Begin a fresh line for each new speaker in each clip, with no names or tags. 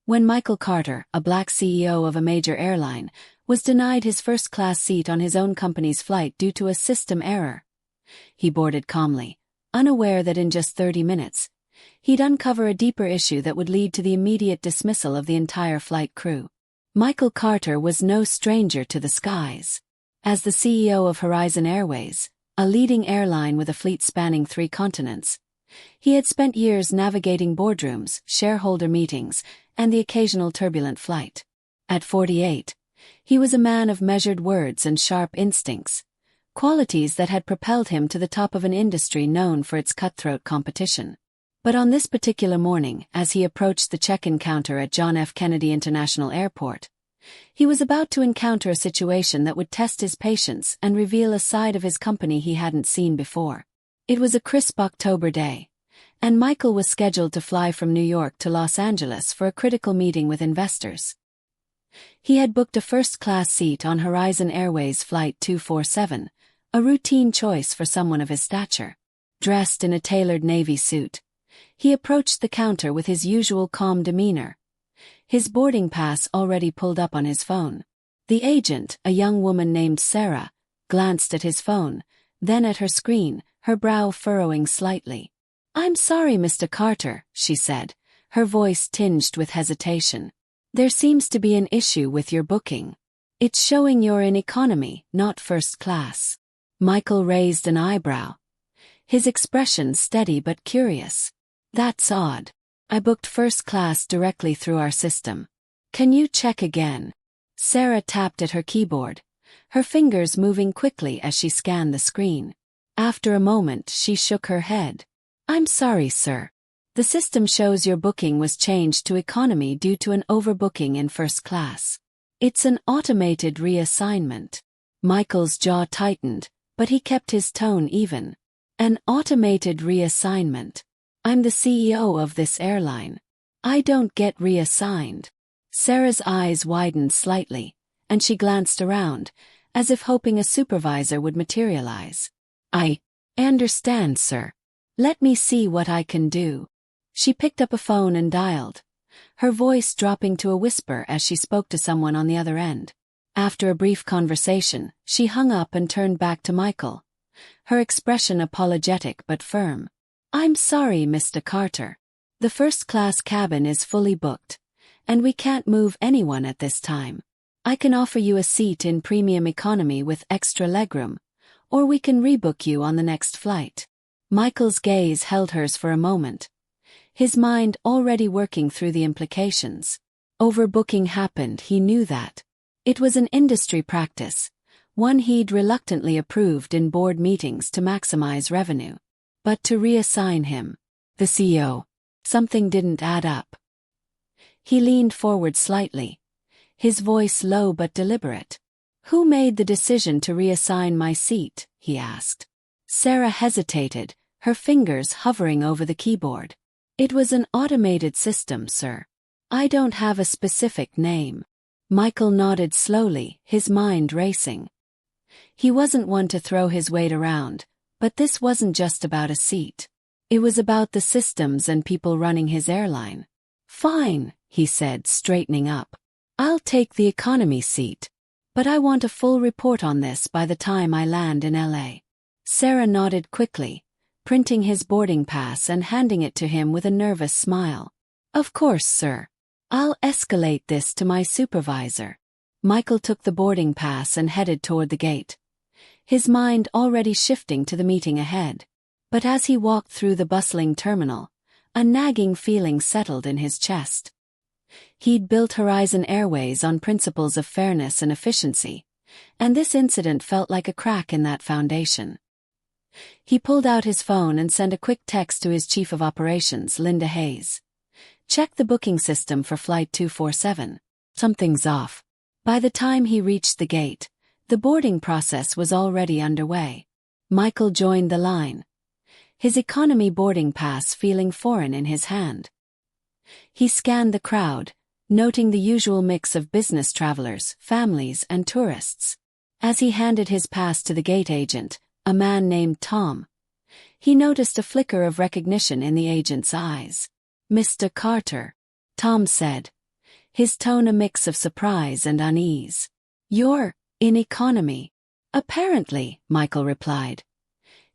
When Michael Carter, a black CEO of a major airline, was denied his first-class seat on his own company's flight due to a system error, he boarded calmly, unaware that in just 30 minutes, he'd uncover a deeper issue that would lead to the immediate dismissal of the entire flight crew. Michael Carter was no stranger to the skies. As the CEO of Horizon Airways, a leading airline with a fleet spanning 3 continents, he had spent years navigating boardrooms, shareholder meetings, and the occasional turbulent flight. At 48, he was a man of measured words and sharp instincts, qualities that had propelled him to the top of an industry known for its cutthroat competition. But on this particular morning, as he approached the check-in counter at John F. Kennedy International Airport, he was about to encounter a situation that would test his patience and reveal a side of his company he hadn't seen before. It was a crisp October day, and Michael was scheduled to fly from New York to Los Angeles for a critical meeting with investors. He had booked a first-class seat on Horizon Airways Flight 247, a routine choice for someone of his stature. Dressed in a tailored navy suit, he approached the counter with his usual calm demeanor, his boarding pass already pulled up on his phone. The agent, a young woman named Sarah, glanced at his phone, then at her screen, her brow furrowing slightly. "I'm sorry, Mr. Carter," she said, her voice tinged with hesitation. "There seems to be an issue with your booking. It's showing you're in economy, not first class." Michael raised an eyebrow, his expression steady but curious. "That's odd. I booked first class directly through our system. Can you check again?" Sarah tapped at her keyboard, her fingers moving quickly as she scanned the screen. After a moment, she shook her head. "I'm sorry, sir. The system shows your booking was changed to economy due to an overbooking in first class. It's an automated reassignment." Michael's jaw tightened, but he kept his tone even. "An automated reassignment? I'm the CEO of this airline. I don't get reassigned." Sarah's eyes widened slightly, and she glanced around, as if hoping a supervisor would materialize. I understand, sir. Let me see what I can do." She picked up a phone and dialed, her voice dropping to a whisper as she spoke to someone on the other end. After a brief conversation, she hung up and turned back to Michael, her expression apologetic but firm. "I'm sorry, Mr. Carter. The first-class cabin is fully booked, and we can't move anyone at this time. I can offer you a seat in premium economy with extra legroom, or we can rebook you on the next flight." Michael's gaze held hers for a moment, his mind already working through the implications. Overbooking happened, he knew that. It was an industry practice, one he'd reluctantly approved in board meetings to maximize revenue. But to reassign him, the CEO, something didn't add up. He leaned forward slightly, his voice low but deliberate. "Who made the decision to reassign my seat?" he asked. Sarah hesitated, her fingers hovering over the keyboard. "It was an automated system, sir. I don't have a specific name." Michael nodded slowly, his mind racing. He wasn't one to throw his weight around, but this wasn't just about a seat. It was about the systems and people running his airline. "Fine," he said, straightening up. "I'll take the economy seat. But I want a full report on this by the time I land in LA." Sarah nodded quickly, printing his boarding pass and handing it to him with a nervous smile. "Of course, sir. I'll escalate this to my supervisor." Michael took the boarding pass and headed toward the gate, his mind already shifting to the meeting ahead. But as he walked through the bustling terminal, a nagging feeling settled in his chest. He'd built Horizon Airways on principles of fairness and efficiency, and this incident felt like a crack in that foundation. He pulled out his phone and sent a quick text to his chief of operations, Linda Hayes. "Check the booking system for Flight 247. Something's off." By the time he reached the gate, the boarding process was already underway. Michael joined the line, his economy boarding pass feeling foreign in his hand. He scanned the crowd, noting the usual mix of business travelers, families, and tourists. As he handed his pass to the gate agent, a man named Tom, he noticed a flicker of recognition in the agent's eyes. "Mr. Carter," Tom said, his tone a mix of surprise and unease. "You're in economy." "Apparently," Michael replied.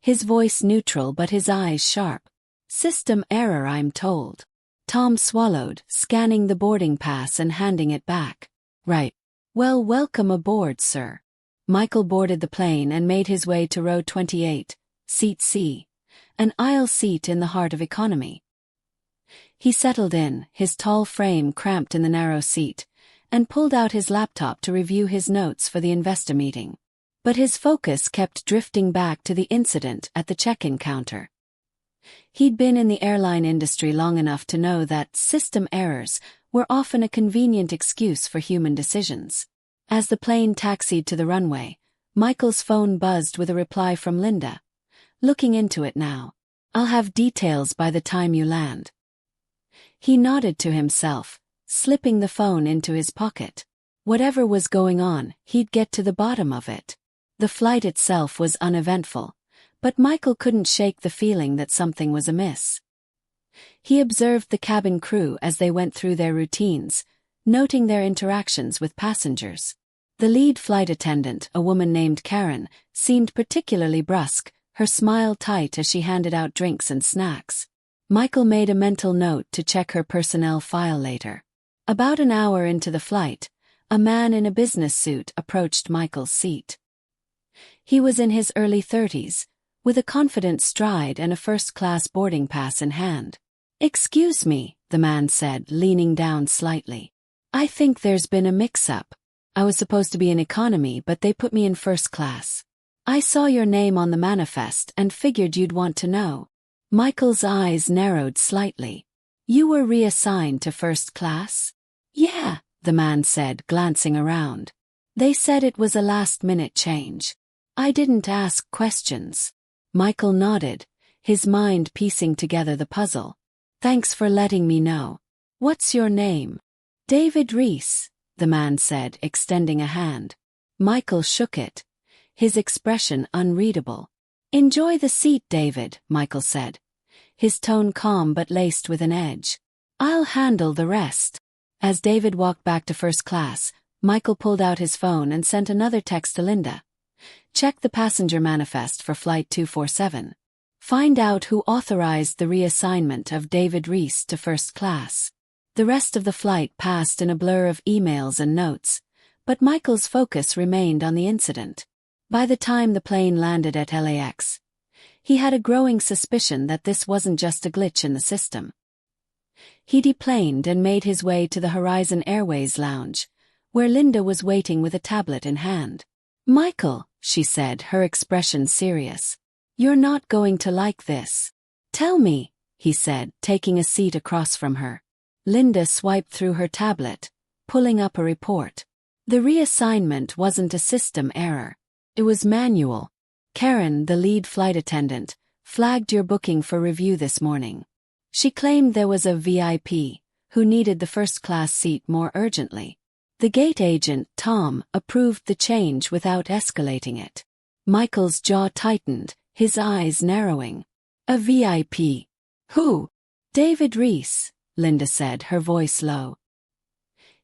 His voice neutral but his eyes sharp. "System error, I'm told." Tom swallowed, scanning the boarding pass and handing it back. "Right. Well, welcome aboard, sir." Michael boarded the plane and made his way to row 28, seat C, an aisle seat in the heart of economy. He settled in, his tall frame cramped in the narrow seat, and pulled out his laptop to review his notes for the investor meeting. But his focus kept drifting back to the incident at the check-in counter. He'd been in the airline industry long enough to know that system errors were often a convenient excuse for human decisions. As the plane taxied to the runway, Michael's phone buzzed with a reply from Linda. "Looking into it now. I'll have details by the time you land." He nodded to himself, slipping the phone into his pocket. Whatever was going on, he'd get to the bottom of it. The flight itself was uneventful, but Michael couldn't shake the feeling that something was amiss. He observed the cabin crew as they went through their routines, noting their interactions with passengers. The lead flight attendant, a woman named Karen, seemed particularly brusque, her smile tight as she handed out drinks and snacks. Michael made a mental note to check her personnel file later. About an hour into the flight, a man in a business suit approached Michael's seat. He was in his early 30s, with a confident stride and a first-class boarding pass in hand. "Excuse me," the man said, leaning down slightly. "I think there's been a mix-up. I was supposed to be in economy, but they put me in first class. I saw your name on the manifest and figured you'd want to know." Michael's eyes narrowed slightly. "You were reassigned to first class?" "Yeah," the man said, glancing around. "They said it was a last-minute change. I didn't ask questions." Michael nodded, his mind piecing together the puzzle. "Thanks for letting me know. What's your name?" "David Reese," the man said, extending a hand. Michael shook it, his expression unreadable. "Enjoy the seat, David," Michael said, his tone calm but laced with an edge. "I'll handle the rest." As David walked back to first class, Michael pulled out his phone and sent another text to Linda. "Check the passenger manifest for Flight 247. Find out who authorized the reassignment of David Reese to first class." The rest of the flight passed in a blur of emails and notes, but Michael's focus remained on the incident. By the time the plane landed at LAX, he had a growing suspicion that this wasn't just a glitch in the system. He deplaned and made his way to the Horizon Airways lounge, where Linda was waiting with a tablet in hand. "Michael," she said, her expression serious. "You're not going to like this." "Tell me," he said, taking a seat across from her. Linda swiped through her tablet, pulling up a report. The reassignment wasn't a system error. It was manual. "Karen, the lead flight attendant, flagged your booking for review this morning. She claimed there was a VIP who needed the first-class seat more urgently. The gate agent, Tom, approved the change without escalating it." Michael's jaw tightened, his eyes narrowing. "A VIP? Who?" "David Reese," Linda said, her voice low.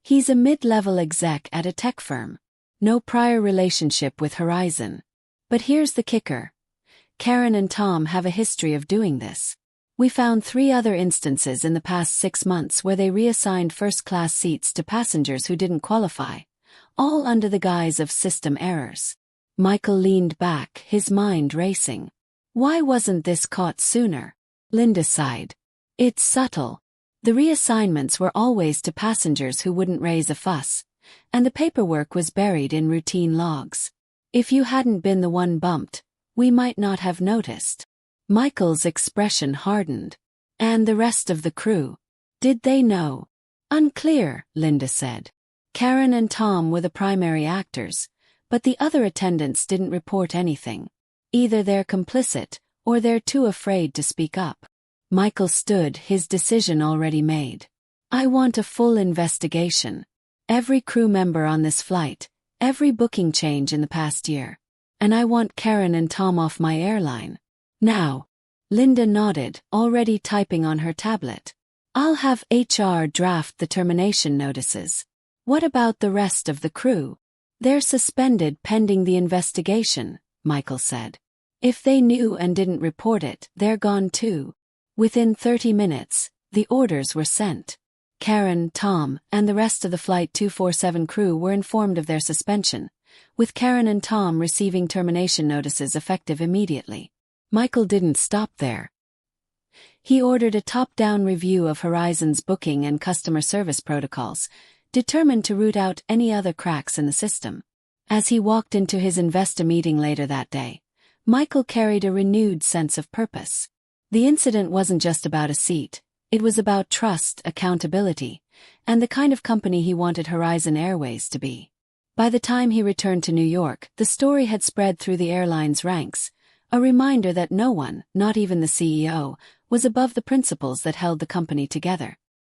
"He's a mid-level exec at a tech firm. No prior relationship with Horizon. But here's the kicker. Karen and Tom have a history of doing this. We found 3 other instances in the past 6 months where they reassigned first-class seats to passengers who didn't qualify, all under the guise of system errors." Michael leaned back, his mind racing. "Why wasn't this caught sooner?" Linda sighed. "It's subtle. The reassignments were always to passengers who wouldn't raise a fuss, and the paperwork was buried in routine logs. If you hadn't been the one bumped, we might not have noticed." Michael's expression hardened. "And the rest of the crew? Did they know?" "Unclear," Linda said. "Karen and Tom were the primary actors, but the other attendants didn't report anything. Either they're complicit, or they're too afraid to speak up." Michael stood, his decision already made. "I want a full investigation. Every crew member on this flight, every booking change in the past year. And I want Karen and Tom off my airline. Now." Linda nodded, already typing on her tablet. I'll have HR draft the termination notices. What about the rest of the crew? They're suspended pending the investigation, Michael said. If they knew and didn't report it, they're gone too. Within 30 minutes, the orders were sent. Karen, Tom, and the rest of the Flight 247 crew were informed of their suspension, with Karen and Tom receiving termination notices effective immediately. Michael didn't stop there. He ordered a top-down review of Horizon's booking and customer service protocols, determined to root out any other cracks in the system. As he walked into his investor meeting later that day, Michael carried a renewed sense of purpose. The incident wasn't just about a seat, it was about trust, accountability, and the kind of company he wanted Horizon Airways to be. By the time he returned to New York, the story had spread through the airline's ranks, a reminder that no one, not even the CEO, was above the principles that held the company together.